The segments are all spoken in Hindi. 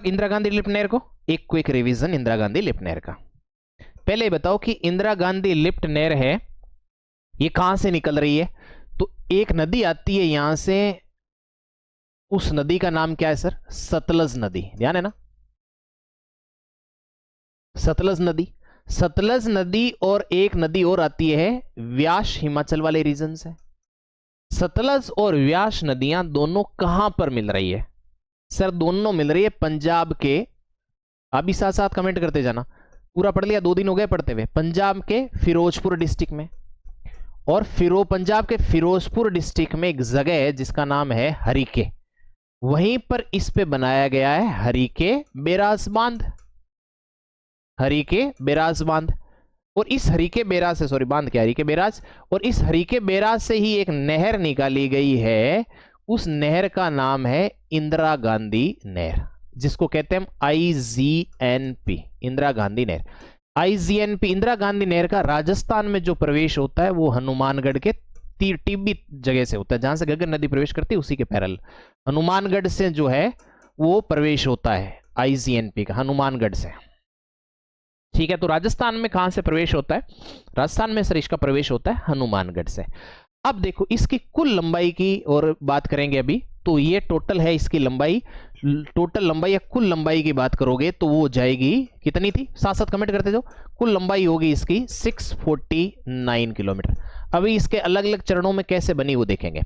इंदिरा गांधी लिफ्ट नहर को? एक quick revision Indira Gandhi lift नहर का। पहले बताओ कि इंदिरा गांधी लिफ्ट नहर है, ये कहां से निकल रही है? तो एक नदी आती है यहां से, उस नदी का नाम क्या है सर? सतलज नदी। ध्यान है ना, सतलज नदी। सतलज नदी और एक नदी और आती है व्यास, हिमाचल वाले रीजन से। सतलज और व्यास नदियां दोनों कहां पर मिल रही है सर? दोनों मिल रही है पंजाब के, अभी साथ साथ कमेंट करते जाना, पूरा पढ़ लिया, 2 दिन हो गए पढ़ते हुए। पंजाब के फिरोजपुर डिस्ट्रिक्ट में, और पंजाब के फिरोजपुर डिस्ट्रिक्ट में एक जगह है जिसका नाम है हरिके, वहीं पर इस पे बनाया गया है हरिके बैराज बांध। हरिके बैराज बांध, और इस हरिके बैराज से, सॉरी बांध क्या, हरिके बैराज, और इस हरिके बैराज से ही एक नहर निकाली गई है, उस नहर का नाम है इंदिरा गांधी नहर, जिसको कहते हैं IGNP, इंदिरा गांधी नहर। IGNP इंदिरा गांधी नहर का राजस्थान में जो प्रवेश होता है वो हनुमानगढ़ के टिब्बी जगह से होता है, जहां से गगन नदी प्रवेश करती है उसी के पैरेलल हनुमानगढ़ से जो है वो प्रवेश होता है IGNP का, हनुमानगढ़ से। ठीक है, तो राजस्थान में कहां से प्रवेश होता है? राजस्थान में सर इसका प्रवेश होता है हनुमानगढ़ से। अब देखो इसकी कुल लंबाई की और बात करेंगे अभी, तो ये टोटल है इसकी लंबाई, टोटल लंबाई या कुल लंबाई की बात करोगे तो वो जाएगी, कितनी थी? साथ साथ कमेंट करते जाओ। कुल लंबाई होगी इसकी 649 किलोमीटर। अभी इसके अलग अलग चरणों में कैसे बनी वो देखेंगे।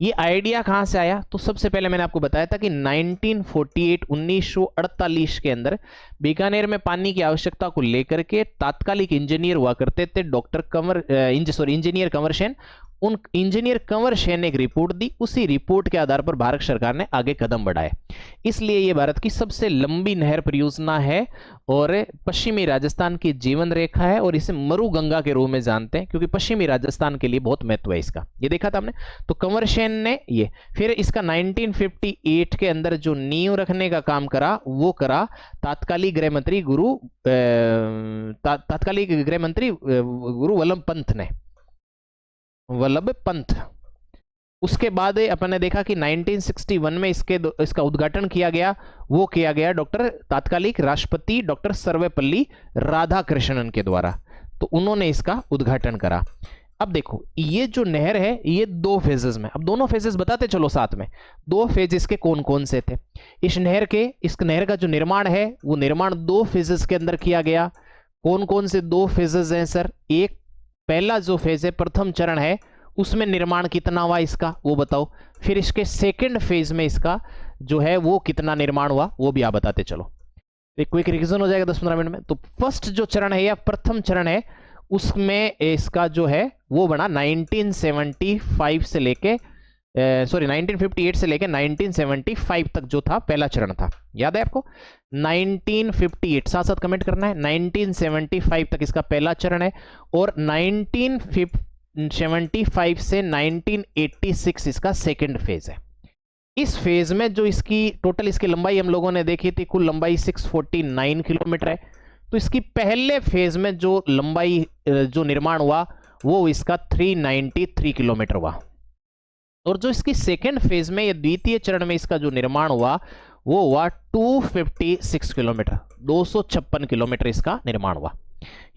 ये आइडिया कहां से आया? तो सबसे पहले मैंने आपको बताया था कि 1948 के अंदर बीकानेर में पानी की आवश्यकता को लेकर के तात्कालिक इंजीनियर हुआ करते थे इंजीनियर कंवर सेन। उन इंजीनियर कंवर सेन ने एक रिपोर्ट दी, उसी रिपोर्ट के आधार पर भारत सरकार ने आगे कदम बढ़ाए, इसलिए यह भारत की सबसे लंबी नहर परियोजना है और पश्चिमी राजस्थान की जीवन रेखा है, और इसे मरु गंगा के रूप में जानते हैं क्योंकि पश्चिमी राजस्थान के लिए बहुत महत्व है इसका। ये देखा था हमने, तो कंवर सेन ने ये, फिर इसका 1958 के अंदर जो नींव रखने का काम करा वो करा तात्कालिक गृह मंत्री गुरु वल्लभ पंत। उसके बाद अपन ने देखा कि 1961 में इसका उद्घाटन किया गया, वो किया गया डॉक्टर तात्कालिक राष्ट्रपति डॉक्टर सर्वपल्ली राधाकृष्णन के द्वारा, तो उन्होंने इसका उद्घाटन करा। अब देखो ये जो नहर है ये 2 फेजेस में, अब दोनों फेजेस बताते चलो साथ में, 2 फेज इसके कौन कौन से थे। इस नहर का जो निर्माण है वो निर्माण 2 फेजेस के अंदर किया गया। कौन कौन से 2 फेजेस हैं सर? एक पहला जो फेज है, प्रथम चरण है, उसमें निर्माण कितना हुआ इसका वो बताओ। फिर इसके सेकंड फेज में इसका जो है वो कितना निर्माण हुआ वो भी आप बताते चलो, एक क्विक रिवीजन हो जाएगा 10-15 मिनट में। तो फर्स्ट जो चरण है या प्रथम चरण है उसमें इसका जो है वो बना 1958 से लेके 1975 तक जो था पहला चरण था, याद है आपको? 1958 साथ साथ कमेंट करना है, 1975 तक इसका पहला चरण है, और 1975 से 1986 इसका सेकंड फेज है। इस फेज में जो इसकी टोटल इसकी लंबाई हम लोगों ने देखी थी, कुल लंबाई 649 किलोमीटर है। तो इसकी पहले फेज में जो लंबाई जो निर्माण हुआ वो इसका 393 किलोमीटर हुआ, और जो इसकी सेकेंड फेज में या द्वितीय चरण में इसका जो निर्माण हुआ वो हुआ 256 किलोमीटर, 256 किलोमीटर इसका निर्माण हुआ।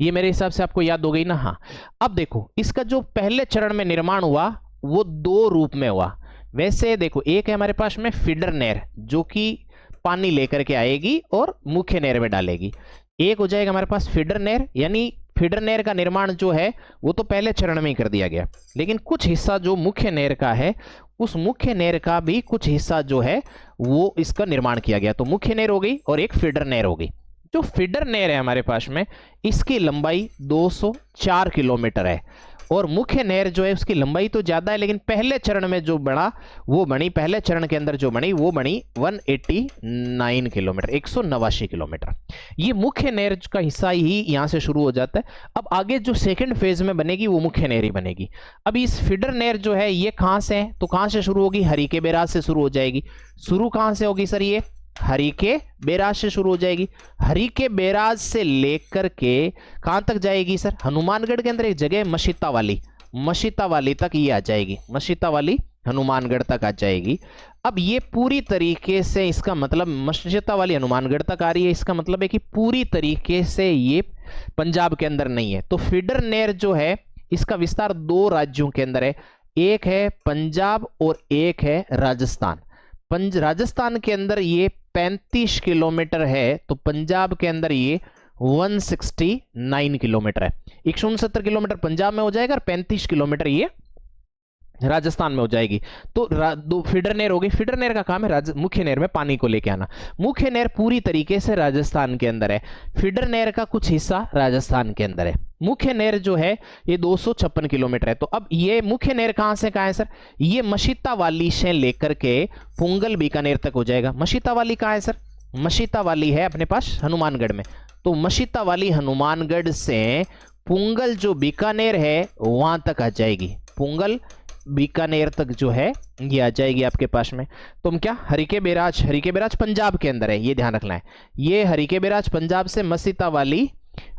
ये मेरे हिसाब से आपको याद हो गई ना? हाँ। अब देखो इसका जो पहले चरण में निर्माण हुआ वो 2 रूप में हुआ। वैसे देखो एक है हमारे पास में फीडर नहर जो कि पानी लेकर के आएगी और मुख्य नहर में डालेगी, एक हो जाएगा हमारे पास फीडर नहर, यानी फीडर नहर का निर्माण जो है वो तो पहले चरण में ही कर दिया गया, लेकिन कुछ हिस्सा जो मुख्य नहर का है उस मुख्य नहर का भी कुछ हिस्सा जो है वो इसका निर्माण किया गया। तो मुख्य नहर हो गई और एक फीडर नहर हो गई। जो फीडर नहर है हमारे पास में इसकी लंबाई 204 किलोमीटर है, और मुख्य नहर जो है उसकी लंबाई तो ज्यादा है, लेकिन पहले चरण में जो बना वो बनी, पहले चरण के अंदर जो बनी वो बनी 189 किलोमीटर, 189 किलोमीटर। ये मुख्य नहर का हिस्सा ही यहां से शुरू हो जाता है। अब आगे जो सेकंड फेज में बनेगी वो मुख्य नहर ही बनेगी। अब इस फीडर नहर जो है ये कहां से है? तो कहां से शुरू होगी? हरिके बैराज से शुरू हो जाएगी। शुरू कहां से होगी सर? ये हरिके बैराज से शुरू हो जाएगी। हरिके बैराज से लेकर के कहां तक जाएगी सर? हनुमानगढ़ के अंदर एक जगह मशीता वाली तक ये आ जाएगी, मशीता वाली हनुमानगढ़ तक आ जाएगी। अब ये पूरी तरीके से इसका मतलब मशीता वाली हनुमानगढ़ तक आ रही है, इसका मतलब है कि पूरी तरीके से ये पंजाब के अंदर नहीं है। तो फीडर नहर जो है इसका विस्तार दो राज्यों के अंदर है, एक है पंजाब और एक है राजस्थान। राजस्थान के अंदर ये 35 किलोमीटर है, तो पंजाब के अंदर ये 169 किलोमीटर है। 169 किलोमीटर पंजाब में हो जाएगा और 35 किलोमीटर ये राजस्थान में हो जाएगी। तो दो फीडर नहर होगी। फीडर नहर का काम है मुख्य नहर में पानी को लेके आना। मुख्य नहर पूरी तरीके से राजस्थान के अंदर है, फीडर नहर का कुछ हिस्सा राजस्थान के अंदर है। मुख्य नहर जो है ये 256 किलोमीटर है। तो अब ये मुख्य नहर कहां से कहां है सर? ये मशीता वाली से लेकर के पुंगल बीकानेर तक हो जाएगा। मशीता वाली कहां है सर? मशीता वाली है अपने पास हनुमानगढ़ में। तो मशीता वाली हनुमानगढ़ से पुंगल जो बीकानेर है वहां तक आ जाएगी। पुंगल बीकानेर तक जो है ये आ जाएगी आपके पास में। तुम क्या हरिके बैराज पंजाब के अंदर है, ये ध्यान रखना है। ये हरिके बैराज पंजाब से मशीता वाली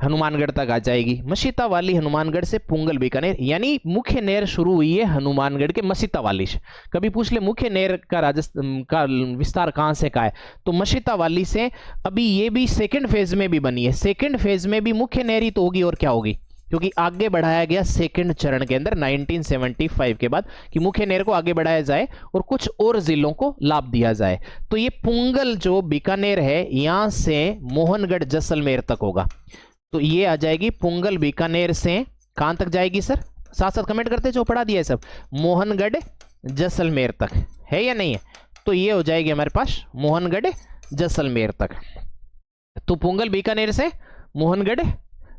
हनुमानगढ़ तक आ जाएगी। मशीता वाली हनुमानगढ़ से पुंगल बीकानेर, यानी मुख्य नहर शुरू हुई है हनुमानगढ़ के मशीता वाली से। कभी पूछ ले मुख्य नहर का राजस्थान का विस्तार कहां से कहां है, तो मशीता वाली से। अभी ये भी सेकंड फेज में भी बनी है। सेकंड फेज में भी मुख्य नहर ही तो होगी, और क्या होगी, क्योंकि आगे बढ़ाया गया सेकंड चरण के अंदर 1975 के बाद कि मुख्य नहर को आगे बढ़ाया जाए और कुछ और जिलों को लाभ दिया जाए। तो ये पुंगल जो बीकानेर है यहां से मोहनगढ़ जैसलमेर तक होगा। तो ये आ जाएगी पुंगल बीकानेर से कहां तक जाएगी सर? साथ साथ कमेंट करते जो पढ़ा दिया है सब। मोहनगढ़ जैसलमेर तक है या नहीं है? तो ये हो जाएगी हमारे पास मोहनगढ़ जैसलमेर तक। तो पुंगल बीकानेर से मोहनगढ़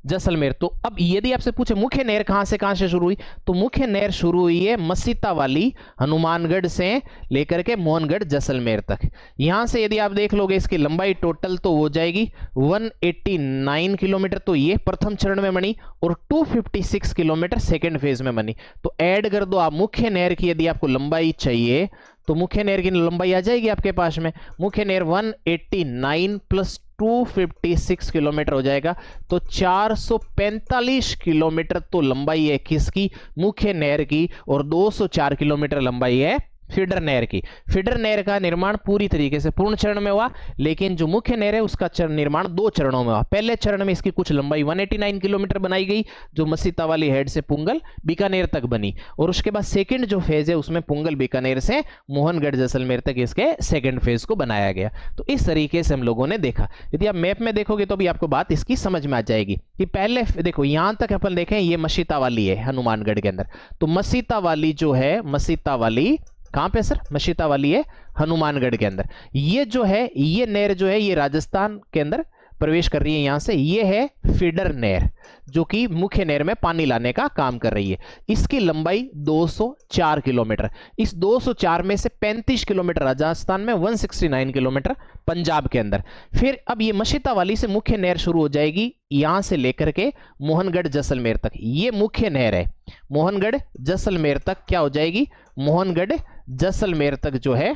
जैसलमेर। तो अब यदि आपसे पूछे मुख्य नहर कहां से शुरू हुई, तो मुख्य नहर शुरू हुई है मशीता वाली हनुमानगढ़ से लेकर के मोहनगढ़ जैसलमेर तक। यहां से यदि आप देख लोगे इसकी लंबाई टोटल तो हो जाएगी 189 किलोमीटर। तो ये प्रथम चरण में बनी और 256 किलोमीटर सेकेंड फेज में बनी। तो ऐड कर दो आप मुख्य नहर की, यदि आपको लंबाई चाहिए तो मुख्य नहर की लंबाई आ जाएगी आपके पास में। मुख्य नहर 189 प्लस 256 किलोमीटर हो जाएगा। तो 445 किलोमीटर तो लंबाई है किसकी? मुख्य नहर की। और 204 किलोमीटर लंबाई है फीडर नहर की। फीडर नहर का निर्माण पूरी तरीके से पूर्ण चरण में हुआ, लेकिन जो मुख्य नहर है उसका निर्माण दो चरणों में हुआ। पहले चरण में इसकी कुछ लंबाई 189 किलोमीटर बनाई गई, जो मशीता वाली हेड से पुंगल बीकानेर तक बनी। और उसके बाद सेकंड जो फेज है उसमें पुंगल बीकानेर से मोहनगढ़ जैसलमेर तक इसके सेकंड फेज को बनाया गया। तो इस तरीके से हम लोगों ने देखा। यदि आप मैप में देखोगे तो भी आपको बात इसकी समझ में आ जाएगी कि पहले देखो यहां तक अपन देखें ये मशीता वाली है हनुमानगढ़ के अंदर। तो मशीता वाली जो है, मशीता वाली कहां पे सर? मशीता वाली है हनुमानगढ़ के अंदर। ये जो है ये नहर जो है ये राजस्थान के अंदर प्रवेश कर रही है यहां से। ये है फीडर नहर जो कि मुख्य नहर में पानी लाने का काम कर रही है। इसकी लंबाई 204 किलोमीटर। इस 204 में से 35 किलोमीटर राजस्थान में, 169 किलोमीटर पंजाब के अंदर। फिर अब ये मशीता वाली से मुख्य नहर शुरू हो जाएगी यहां से लेकर के मोहनगढ़ जैसलमेर तक। ये मुख्य नहर है। मोहनगढ़ जैसलमेर तक क्या हो जाएगी? मोहनगढ़ जैसलमेर तक जो है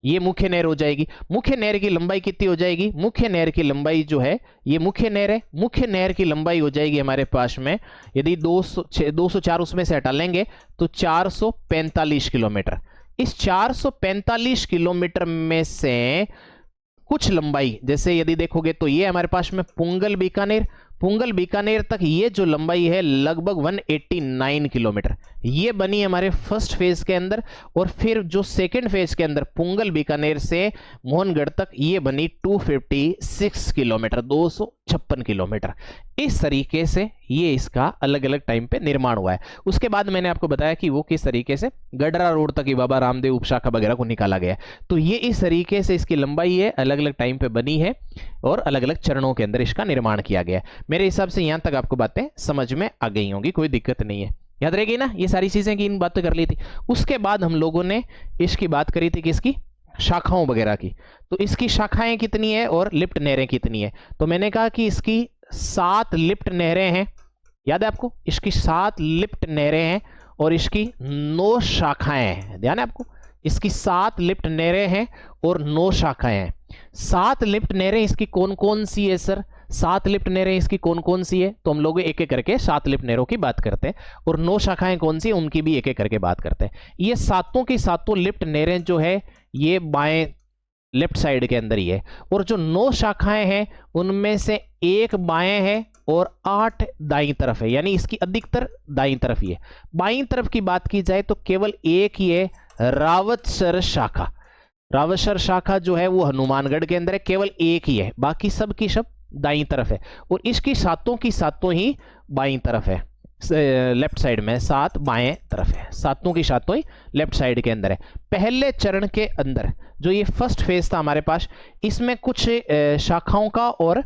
ये मुख्य नहर हो जाएगी। मुख्य नहर की लंबाई कितनी हो जाएगी? मुख्य नहर की लंबाई जो है ये मुख्य नहर है, मुख्य नहर की लंबाई हो जाएगी हमारे पास में, यदि 204 उसमें से हटा लेंगे तो 445 किलोमीटर। इस 445 किलोमीटर में से कुछ लंबाई, जैसे यदि देखोगे तो ये हमारे पास में पुंगल बीकानेर तक ये जो लंबाई है लगभग 189 किलोमीटर, ये बनी हमारे फर्स्ट फेज के अंदर। और फिर जो सेकंड फेज के अंदर पुंगल बीकानेर से मोहनगढ़ तक ये बनी 256 किलोमीटर, 256 किलोमीटर। इस तरीके से ये इसका अलग अलग टाइम पे निर्माण हुआ है। उसके बाद मैंने आपको बताया कि वो किस तरीके से गडरा रोड तक ही बाबा रामदेव उपशाखा वगैरह को निकाला गया। तो ये इस तरीके से इसकी लंबाई है अलग अलग टाइम पे बनी है और अलग अलग चरणों के अंदर इसका निर्माण किया गया। मेरे हिसाब से यहां तक आपको बातें समझ में आ गई होंगी, कोई दिक्कत नहीं है। याद रहेगी ना ये सारी चीजें की इन बातें कर ली थी। उसके बाद हम लोगों ने इसकी बात करी थी किसकी? शाखाओं वगैरह की। तो इसकी शाखाएं कितनी है और लिफ्ट नहरें कितनी है? तो मैंने कहा कि इसकी 7 लिफ्ट नहरें हैं। याद है आपको? इसकी 7 लिफ्ट नहरें हैं और इसकी 9 शाखाएं हैं। ध्यान है आपको? इसकी 7 लिफ्ट नहरें हैं और 9 शाखाएं हैं। 7 लिफ्ट नहरें इसकी कौन कौन सी है सर? 7 लिफ्ट नहरें इसकी कौन कौन सी है, तो हम लोग एक एक करके 7 लिफ्ट नहरों की बात करते हैं, और 9 शाखाएं कौन सी, उनकी भी एक एक करके बात करते हैं। ये सातों की सातों लिफ्ट नहरें जो है ये बाएं लेफ्ट साइड के अंदर ही है, और जो 9 शाखाएं हैं उनमें से एक बाएं है और 8 दाईं तरफ है, यानी इसकी अधिकतर दाईं तरफ ही है। बाईं तरफ की बात की जाए तो केवल एक ही है, रावतसर शाखा। रावतसर शाखा जो है वो हनुमानगढ़ के अंदर है, केवल एक ही है, बाकी सब की सब दाईं तरफ है, और इसकी सातों की सातों ही बाईं तरफ है, लेफ्ट साइड में 7 बाएं तरफ है, सातों की सातों ही लेफ्ट साइड के अंदर है। पहले चरण के अंदर जो ये फर्स्ट फेज था हमारे पास, इसमें कुछ शाखाओं का और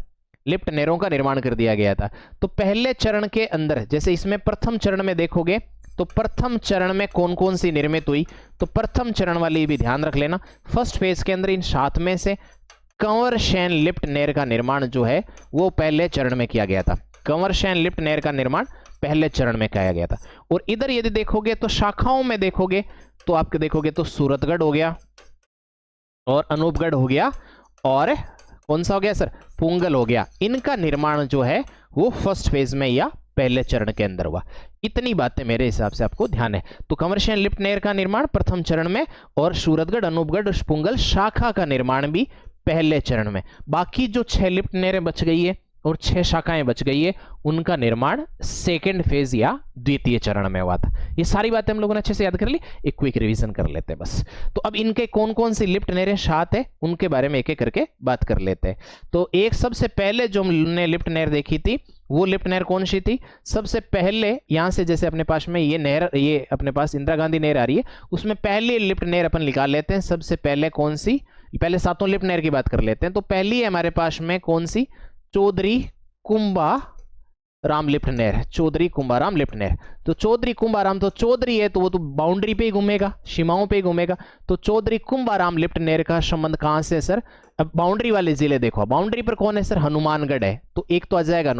लिफ्ट नहरों का निर्माण कर दिया गया था। तो पहले चरण के अंदर जैसे इसमें प्रथम चरण में देखोगे तो प्रथम चरण में कौन कौन सी निर्मित हुई, तो प्रथम चरण वाली भी ध्यान रख लेना। फर्स्ट फेज के अंदर इन 7 में से कंवर शैन लिफ्ट नहर का निर्माण जो है वो पहले चरण में किया गया था। कंवर शैन लिफ्ट नहर का निर्माण पहले चरण में किया गया था। और इधर यदि देखोगे तो शाखाओं में देखोगे तो आपके देखोगे तो सूरतगढ़ हो गया और अनूपगढ़ हो गया, और कौन सा हो गया सर, पुंगल हो गया। इनका निर्माण जो है वो फर्स्ट फेज में या पहले चरण के अंदर हुआ। इतनी बातें मेरे हिसाब से आपको ध्यान है। तो कंवर शैन लिफ्ट नहर का निर्माण प्रथम चरण में, और सूरतगढ़ अनूपगढ़ पुंगल शाखा का निर्माण भी पहले चरण में। बाकी जो 6 लिफ्ट नहरें बच गई है और 6 शाखाएं बच गई है, उनका निर्माण सेकेंड फेज या द्वितीय चरण में हुआ था। ये सारी बातें हम लोगों ने अच्छे से याद कर ली, एक क्विक रिवीजन कर लेते हैं बस। तो अब इनके कौन कौन सी लिफ्ट नहरें 7 है उनके बारे में एक एक करके बात कर लेते हैं। तो एक सबसे पहले जो हमने लिफ्ट नहर देखी थी वो लिफ्ट नहर कौन सी थी, सबसे पहले यहां से जैसे अपने पास में ये नहर, ये अपने पास इंदिरा गांधी नहर आ रही है, उसमें पहली लिफ्ट नहर अपन निकाल लेते हैं। सबसे पहले कौन सी, पहले सातों लिफ्ट नहर की बात कर लेते हैं। तो पहली है हमारे पास में कौन सी, चौधरी कुंभाराम लिफ्ट नहर, चौधरी कुंभाराम लिफ्ट नहर। तो चौधरी कुंभाराम, तो चौधरी है तो वो तो बाउंड्री पे ही घूमेगा, सीमाओं पे ही घूमेगा। तो चौधरी कुंभाराम लिफ्ट नहर का संबंध कहां से है सर, अब बाउंड्री वाले जिले देखो, बाउंड्री पर कौन है सर, हनुमानगढ़ है, तो एक तो आ जाएगा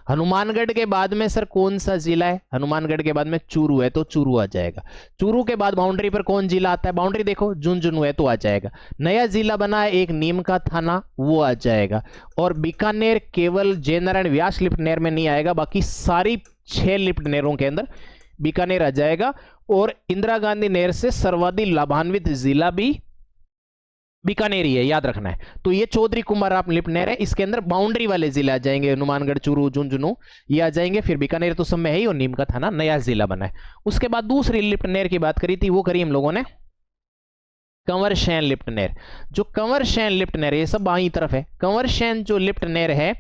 हनुमानगढ़ के बाद में सर कौन सा जिला है, हनुमानगढ़ के बाद में चूरू है, तो चूरू आ जाएगा। चूरू के बाद बाउंड्री पर कौन जिला आता है, बाउंड्री देखो झुंझुनू है, तो आ जाएगा। नया जिला बना है एक नीम का थाना, वो आ जाएगा। और बीकानेर केवल जयनारायण व्यास लिफ्ट नहर में नहीं आएगा, बाकी सारी 6 लिफ्ट नहरों के अंदर बीकानेर आ जाएगा। और इंदिरा गांधी नहर से सर्वाधिक लाभान्वित जिला भी बीकानेर ही है, याद रखना है। तो ये चौधरी कुंभाराम लिफ्ट नहर है, इसके अंदर बाउंड्री वाले जिले आ जाएंगे, हनुमानगढ़, चूरू, झुंझुनू, ये आ जाएंगे। फिर बीकानेर तो सब में है ही, और नीम का थाना नया जिला बना है। उसके बाद दूसरी लिफ्ट नहर की बात करी थी, वो करी हम लोगों ने कंवर शैन लिफ्ट नहर। जो कंवर शैन लिफ्ट नहर, ये सब बाईं तरफ है। कंवर शैन जो लिफ्ट नहर है,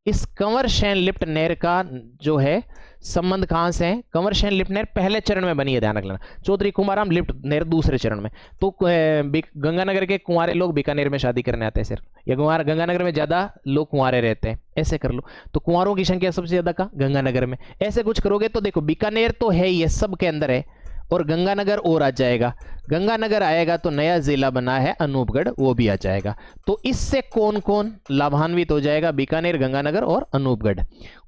इस कंवर शैन लिफ्ट नहर का जो है संबंध कहां से है, कंवर शैन लिफ्ट नहर पहले चरण में बनी है, ध्यान रख लेना। चौधरी कुंभाराम लिफ्ट नहर दूसरे चरण में। तो गंगानगर के कुंवारे लोग बीकानेर में शादी करने आते हैं सर, या गंगानगर में ज्यादा लोग कुंवारे रहते हैं, ऐसे कर लो। तो कुंवारों की संख्या सबसे ज्यादा कहां, गंगानगर में। ऐसे कुछ करोगे तो देखो बीकानेर तो है ही है, सब के अंदर है, और गंगानगर और आ जाएगा। गंगानगर आएगा तो नया जिला बना है अनूपगढ़, वो भी आ जाएगा। तो इससे कौन कौन लाभान्वित हो जाएगा, बीकानेर, गंगानगर और अनूपगढ़।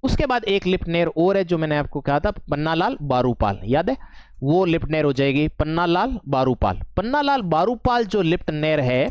उसके बाद एक लिफ्ट नहर और है जो मैंने आपको कहा था, पन्नालाल बारूपाल, याद है, वो लिफ्ट नहर हो जाएगी पन्नालाल बारूपाल। पन्नालाल बारूपाल जो लिफ्ट नहर है,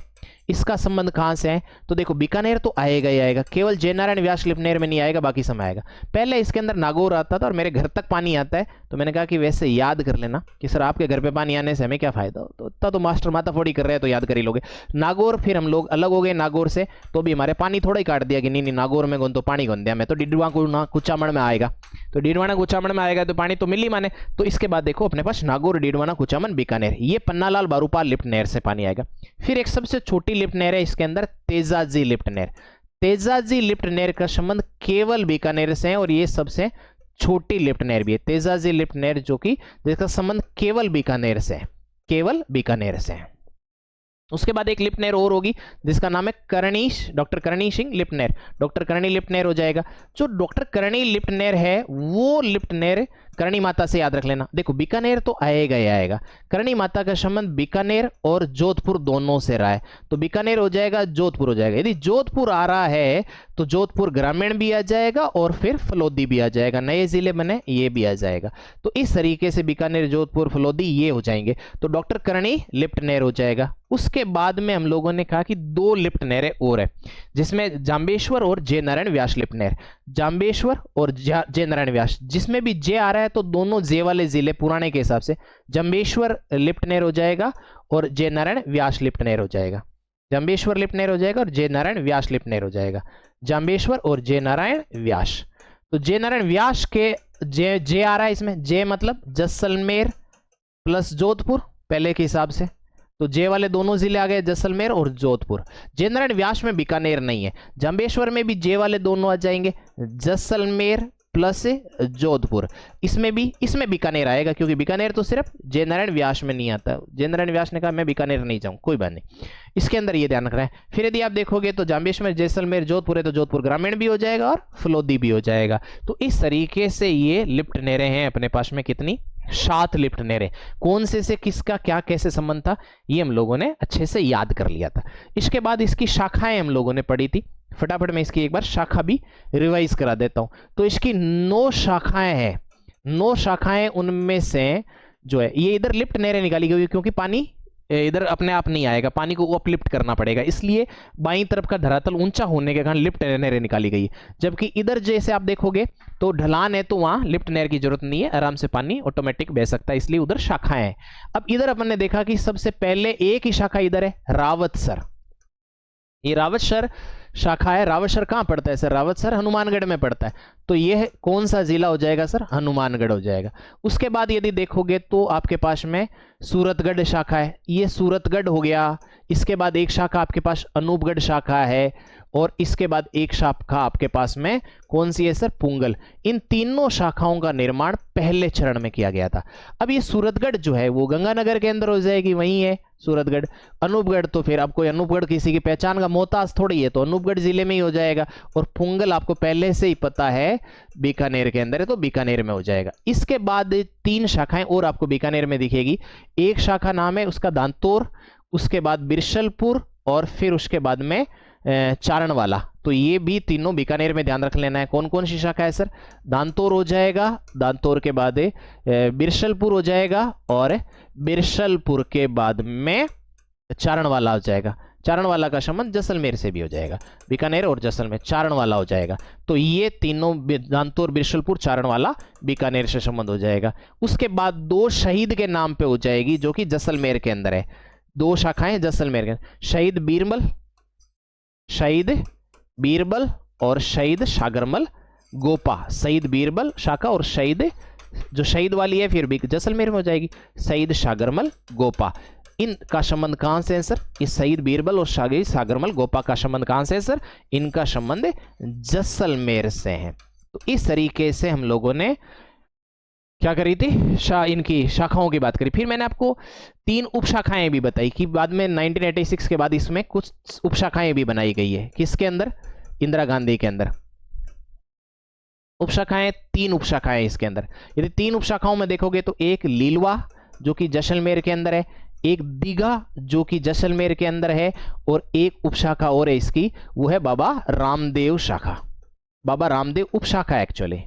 इसका संबंध कहां से है, तो देखो बीकानेर तो आएगा ही आएगा, केवल जयनारायण व्यास लिफ्ट नहर में नहीं आएगा, बाकी समय आएगा। पहले इसके अंदर नागौर आता था और मेरे घर तक पानी आता है, तो मैंने कहा कि वैसे याद कर लेना कि सर आपके घर पे पानी आने से हमें क्या फायदा हो, तो इतना तो मास्टर माता फोड़ी कर रहे हैं, तो याद कर ही लोगे। नागौर, फिर हम लोग अलग हो गए नागौर से, तो भी हमारे पानी थोड़ा ही काट दिया कि नहीं नागौर में तो पानी गन दिया मैं, तो डिडवा कुचामण में आएगा, तो डिडवाना कुचामण में आएगा तो पानी तो मिल ही माने। तो इसके बाद देखो अपने पास नागौर, डिडवाना, कुचामण, बीकानेर, ये पन्नालाल बारूपाल लिफ्ट नहर से पानी आएगा। फिर एक सबसे छोटी लिफ्ट नहर है इसके अंदर, तेजाजी लिफ्ट नहर। तेजाजी लिफ्ट नहर का संबंध केवल बीकानेर से है, और ये सबसे छोटी लिफ्ट नहर भी है, तेजाजी लिफ्ट नहर, जो कि जिसका संबंध केवल बीकानेर से है, केवल बीकानेर से है। उसके बाद एक लिफ्ट नहर और होगी जिसका नाम है करणी, डॉक्टर करणी सिंह लिफ्ट नहर, डॉक्टर करणी लिफ्ट नहर हो जाएगा। जो डॉक्टर करणी लिफ्ट नहर है, वो लिफ्ट नहर करणी माता से याद रख लेना। देखो बीकानेर तो आएगा ही आएगा, करणी माता का संबंध बीकानेर और जोधपुर दोनों से रहा है, तो बीकानेर हो जाएगा, जोधपुर हो जाएगा। यदि जोधपुर आ रहा है तो जोधपुर ग्रामीण भी आ जाएगा और फिर फलोदी भी आ जाएगा, नए जिले बने ये भी आ जाएगा। तो इस तरीके से बीकानेर, जोधपुर, फलोदी ये हो जाएंगे। तो डॉक्टर करणी लिफ्ट नहर हो जाएगा। उसके बाद में हम लोगों ने कहा कि 2 लिफ्ट नहरें और है, जिसमें जांबेश्वर और जय नारायण व्यास लिफ्ट नहर। जांबेश्वर और जय नारायण व्यास, जिसमें भी जे आ रहा है तो दोनों जे वाले जिले पुराने के हिसाब से जांबेश्वर लिफ्ट नहर हो जाएगा और जय नारायण व्यास लिफ्ट नहर हो जाएगा। जांबेश्वर लिफ्ट नहर हो जाएगा और जय नारायण व्यास लिफ्ट नहर हो जाएगा। जांबेश्वर और जय नारायण व्यास। तो जय नारायण व्यास के जे आ रहा है इसमें, जे मतलब जैसलमेर प्लस जोधपुर पहले के हिसाब से, तो जे वाले दोनों जिले आ गए, जैसलमेर और जोधपुर। जय नारायण व्यास में बीकानेर नहीं है। जांबेश्वर में भी जे वाले दोनों आ जाएंगे, जैसलमेर प्लस जोधपुर। इसमें बीकानेर आएगा, क्योंकि बीकानेर तो सिर्फ जय नारायण व्यास में नहीं आता। जय नारायण व्यास ने कहा मैं बीकानेर नहीं जाऊं, कोई बात नहीं, इसके अंदर ये ध्यान रखना है। फिर यदि आप देखोगे तो जांबेश्वर, जैसलमेर, जोधपुर है तो जोधपुर ग्रामीण भी हो जाएगा और फलोदी भी हो जाएगा। तो इस तरीके से ये लिफ्ट नहरें हैं अपने पास में, कितनी 7 लिफ्ट नहरें। कौन से किसका क्या कैसे संबंध था ये हम लोगों ने अच्छे से याद कर लिया था। इसके बाद इसकी शाखाएं हम लोगों ने पढ़ी थी, फटाफट मैं इसकी एक बार शाखा भी रिवाइज करा देता हूं। तो इसकी 9 शाखाएं हैं, 9 शाखाएं, उनमें से जो है ये इधर लिफ्ट नहरें निकाली गई, क्योंकि पानी इधर अपने आप नहीं आएगा, पानी को अपलिफ्ट करना पड़ेगा, इसलिए बाईं तरफ का धरातल ऊंचा होने के कारण लिफ्ट नहरें निकाली गई। जबकि इधर जैसे आप देखोगे तो ढलान है, तो वहां लिफ्ट नहर की जरूरत नहीं है, आराम से पानी ऑटोमेटिक बह सकता है, इसलिए उधर शाखाएं हैं। अब इधर अपन ने देखा कि सबसे पहले एक ही शाखा इधर है, रावतसर। ये रावतसर शाखा है। रावतसर कहां पड़ता है सर? रावतसर हनुमानगढ़ में पड़ता है। तो यह कौन सा जिला हो जाएगा सर? हनुमानगढ़ हो जाएगा। उसके बाद यदि देखोगे तो आपके पास में सूरतगढ़ शाखा है, ये सूरतगढ़ हो गया। इसके बाद एक शाखा आपके पास अनूपगढ़ शाखा है, और इसके बाद एक शाखा आपके पास में कौन सी है सर? पुंगल। इन तीनों शाखाओं का निर्माण पहले चरण में किया गया था। अब ये सूरतगढ़ जो है वो गंगानगर के अंदर हो जाएगी, वही है सूरतगढ़। अनूपगढ़ तो फिर आपको अनूपगढ़ किसी की पहचान का मोहताज थोड़ी है, तो अनूपगढ़ जिले में ही हो जाएगा। और पुंगल आपको पहले से ही पता है बीकानेर के अंदर है, तो बीकानेर में हो जाएगा। इसके बाद 3 शाखाएं और आपको बीकानेर में दिखेगी। एक शाखा नाम है उसका दांतोर, उसके बाद बिरसलपुर, और फिर उसके बाद में चारणवाला। तो ये भी तीनों बीकानेर में ध्यान रख लेना है। कौन कौन सी शाखा है सर? दांतोर हो जाएगा, दांतोर के बाद बिरसलपुर हो जाएगा, और बिरसलपुर के बाद में चारणवाला हो जाएगा। चारणवाला का संबंध जैसलमेर से भी हो जाएगा, बीकानेर और जैसलमेर, चारणवाला हो जाएगा। तो ये तीनों दांतोर, बिरसलपुर, चारणवाला बीकानेर से संबंध हो जाएगा। उसके बाद 2 शहीद के नाम पे हो जाएगी, जो कि जैसलमेर के अंदर है। 2 शाखाएं जैसलमेर के, शहीद बीरबल और शहीद सागरमल गोपा। शहीद बीरबल शाखा और शहीद, जो शहीद वाली है फिर भी जैसलमेर में हो जाएगी, शहीद सागरमल गोपा। इनका संबंध कहां से है सर? इस शहीद बीरबल और शहीद सागरमल गोपा का संबंध कहां से है सर? इनका संबंध जैसलमेर से है। तो इस तरीके से हम लोगों ने क्या करी थी? इनकी शाखाओं की बात करी। फिर मैंने आपको 3 उपशाखाएं भी बताई कि बाद में 1986 के बाद इसमें कुछ उपशाखाएं भी बनाई गई है। किसके अंदर? इंदिरा गांधी के अंदर। उपशाखाएं 3 उपशाखाएं इसके अंदर। यदि 3 उपशाखाओं में देखोगे तो एक लीलवा जो कि जैसलमेर के अंदर है, एक दीघा जो कि जैसलमेर के अंदर है, और एक उपशाखा और है इसकी, वो है बाबा रामदेव शाखा। बाबा रामदेव उपशाखा एक्चुअली,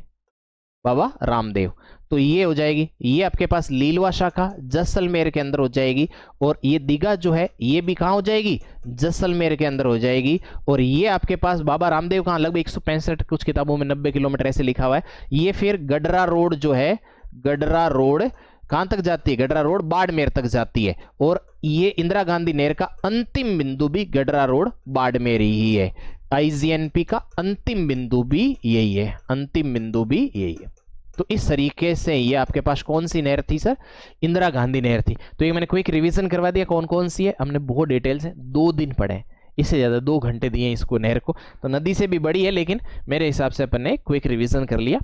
बाबा रामदेव। तो ये हो जाएगी, ये आपके पास लीलवा शाखा जैसलमेर के अंदर हो जाएगी, और ये दीघा जो है ये भी कहां हो जाएगी? जैसलमेर के अंदर हो जाएगी। और ये आपके पास बाबा रामदेव कहां? लगभग 165, कुछ किताबों में 90 किलोमीटर ऐसे लिखा हुआ है। ये फिर गडरा रोड जो है, गडरा रोड कहां तक जाती है? गडरा रोड बाड़मेर तक जाती है। और ये इंदिरा गांधी नहर का अंतिम बिंदु भी गडरा रोड बाड़मेर ही है। आईजीएनपी का अंतिम बिंदु भी यही है, अंतिम बिंदु भी यही है। तो इस तरीके से ये आपके पास कौन सी नहर थी सर? इंदिरा गांधी नहर थी। तो ये मैंने क्विक रिवीजन करवा दिया कौन कौन सी है। हमने बहुत डिटेल से 2 दिन पढ़े, इससे ज्यादा 2 घंटे दिए इसको नहर को। तो नदी से भी बड़ी है, लेकिन मेरे हिसाब से अपन ने क्विक रिवीजन कर लिया।